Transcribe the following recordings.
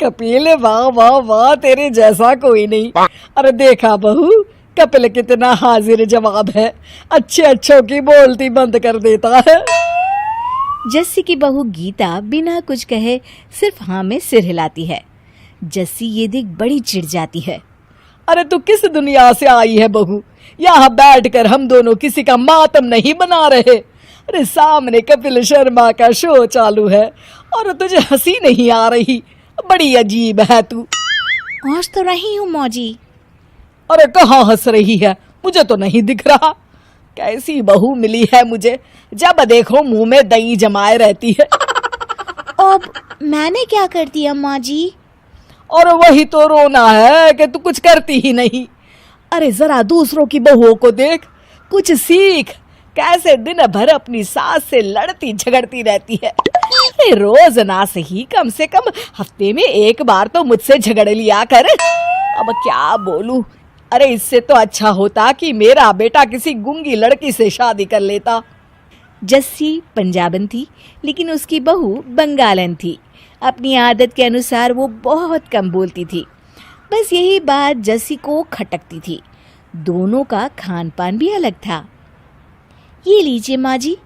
कपिल, वाह वाह वाह, तेरे जैसा कोई नहीं। अरे देखा बहू, कपिल कितना हाजिर जवाब है, अच्छे अच्छों की बोलती बंद कर देता है। जस्सी की बहू गीता बिना कुछ कहे सिर्फ हाँ में सिर हिलाती है। जस्सी ये देख बड़ी चिढ़ जाती है। अरे तू किस दुनिया से आई है बहू? यहाँ बैठकर हम दोनों किसी का मातम नहीं बना रहे। अरे सामने कपिल शर्मा का शो चालू है और तुझे हंसी नहीं आ रही। बड़ी अजीब है तू। हंस तो रही हूँ मौजी। अरे कहाँ हंस रही है? मुझे तो नहीं दिख रहा। कैसी बहू मिली है मुझे, जब देखो मुंह में दही जमाए रहती है। अब मैंने क्या कर दिया माँ जी? और वही तो रोना है कि तू कुछ करती ही नहीं। अरे जरा दूसरों की बहुओं को देख, कुछ सीख। कैसे दिन भर अपनी सास से लड़ती झगड़ती रहती है। रोज ना सही, कम से कम हफ्ते में एक बार तो मुझसे झगड़ लिया कर। अब क्या बोलूं? अरे इससे तो अच्छा होता कि मेरा बेटा किसी गूंगी लड़की से शादी कर लेता। जस्सी पंजाबन थी, लेकिन उसकी बहू बंगालन थी। अपनी आदत के अनुसार वो बहुत कम बोलती थी। बस यही बात जस्सी को खटकती थी। दोनों का खान पान भी अलग था। ये लीजिए माँ जी,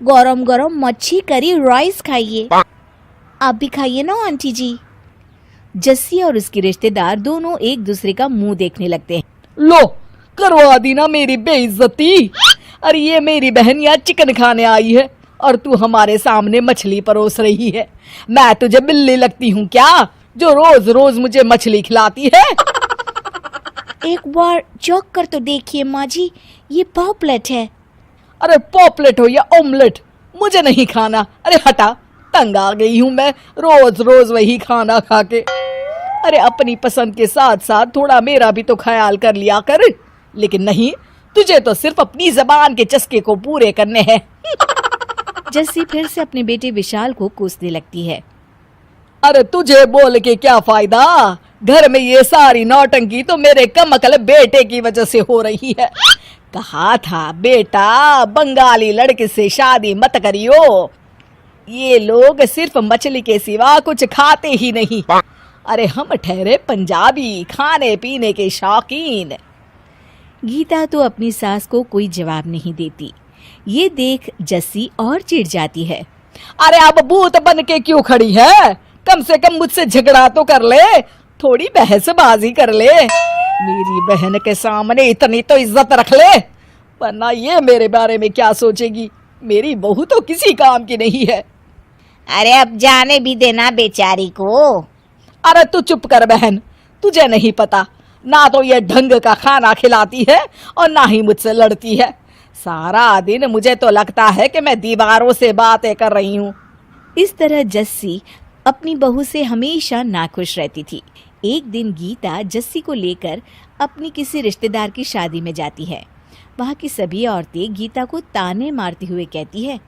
गरम गरम मच्छी करी राइस खाइए। आप भी खाइए ना आंटी जी। जस्सी और उसकी रिश्तेदार दोनों एक दूसरे का मुंह देखने लगते हैं। लो, करवा दी ना मेरी बेइज्जती। अरे ये मेरी बहन यहाँ चिकन खाने आई है और तू हमारे सामने मछली परोस रही है। मैं तुझे बिल्ली लगती हूँ क्या, जो रोज रोज मुझे मछली खिलाती है? एक बार चौंक कर तो देखिए माँ जी, ये पॉपलेट है। अरे पॉपलेट हो या ऑमलेट, मुझे नहीं खाना। अरे हटा, तंग आ गई हूँ मैं रोज रोज वही खाना खा के। अरे अपनी पसंद के साथ साथ थोड़ा मेरा भी तो ख्याल कर लिया कर। लेकिन नहीं, तुझे तो सिर्फ अपनी जबान के चस्के को पूरे करने हैं। जस्सी फिर से अपने बेटे विशाल को कोसने लगती है। अरे तुझे बोल के क्या फायदा? घर में ये सारी नौटंकी तो मेरे कमकल बेटे की वजह से हो रही है। कहा था बेटा, बंगाली लड़के से शादी मत करियो। ये लोग सिर्फ मछली के सिवा कुछ खाते ही नहीं। अरे हम ठहरे पंजाबी, खाने पीने के शौकीन। गीता तो अपनी सास को कोई जवाब नहीं देती। ये देख जस्सी और चिढ़ जाती है। अरे अब भूत बन के क्यों खड़ी है? कम से कम मुझसे झगड़ा तो कर ले, थोड़ी बहसबाजी कर ले। मेरी बहन के सामने इतनी तो इज्जत रख ले, वरना ये मेरे बारे में क्या सोचेगी। मेरी बहू तो किसी काम की नहीं है। अरे अब जाने भी देना बेचारी को। अरे तू चुप कर बहन, तुझे नहीं पता, ना तो ये ढंग का खाना खिलाती है और ना ही मुझसे लड़ती है। सारा दिन मुझे तो लगता है कि मैं दीवारों से बातें कर रही हूँ। इस तरह जस्सी अपनी बहू से हमेशा नाखुश रहती थी। एक दिन गीता जस्सी को लेकर अपनी किसी रिश्तेदार की शादी में जाती है। वहाँ की सभी औरतें गीता को ताने मारती हुए कहती है,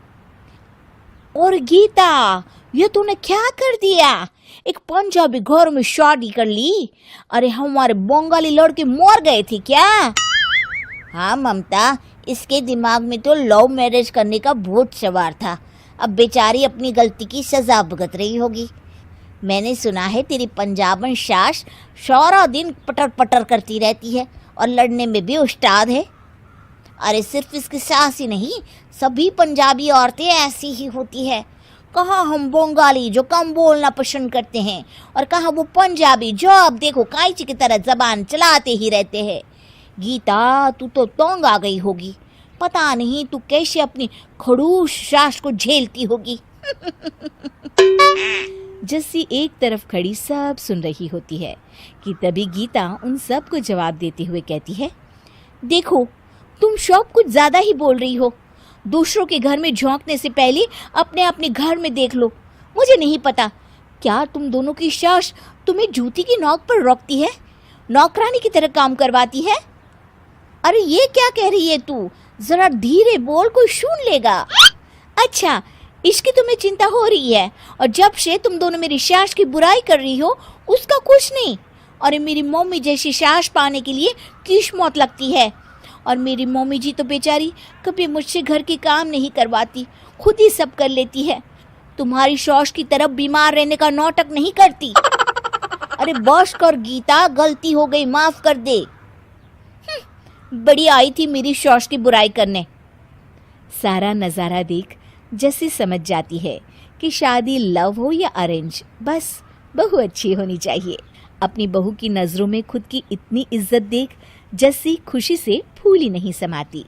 और गीता, ये तूने क्या कर दिया? एक पंजाबी घर में शादी कर ली? अरे हमारे बंगाली लड़के मर गए थे क्या? हाँ ममता, इसके दिमाग में तो लव मैरिज करने का भूत सवार था। अब बेचारी अपनी गलती की सजा भुगत रही होगी। मैंने सुना है तेरी पंजाबन सास सारा दिन पटर पटर करती रहती है और लड़ने में भी उस्ताद है। अरे सिर्फ इसकी सास ही नहीं, सभी पंजाबी औरतें ऐसी ही होती है। कहाँ हम बंगाली जो कम बोलना पसंद करते हैं, और कहाँ वो पंजाबी जो अब देखो कायची की तरह जबान चलाते ही रहते हैं। गीता, तू तो तंग आ गई होगी। पता नहीं तू कैसे अपनी खड़ूस सास को झेलती होगी। जस्सी एक तरफ खड़ी सब सुन रही होती है कि तभी गीता उन सब को जवाब देते हुए कहती है, देखो तुम सब कुछ ज्यादा ही बोल रही हो। दूसरों के घर में झोंकने से पहले अपने घर में देख लो। मुझे नहीं पता क्या तुम दोनों की सास तुम्हें जूती की नोक पर रोकती है, नौकरानी की तरह काम करवाती है। अरे ये क्या कह रही है तू? जरा धीरे बोल, कोई सुन लेगा। अच्छा, इसकी तुम्हें चिंता हो रही है, और जब से तुम दोनों मेरी सास की बुराई कर रही हो उसका कुछ नहीं। अरे मेरी मम्मी जैसी सास पाने के लिए किस्मत लगती है। और मेरी मम्मी जी तो बेचारी कभी मुझसे घर के काम नहीं करवाती, खुद ही सब कर लेती है। तुम्हारी शौश की तरफ बीमार रहने का नाटक नहीं करती। अरे बस कर गीता, गलती हो गई, माफ कर दे। बड़ी आई थी मेरी शौश की बुराई करने। सारा नज़ारा देख जस्सी समझ जाती है कि शादी लव हो या अरेंज, बस बहू अच्छी होनी चाहिए। अपनी बहू की नज़रों में खुद की इतनी इज्जत देख जस्सी खुशी से फूली नहीं समाती।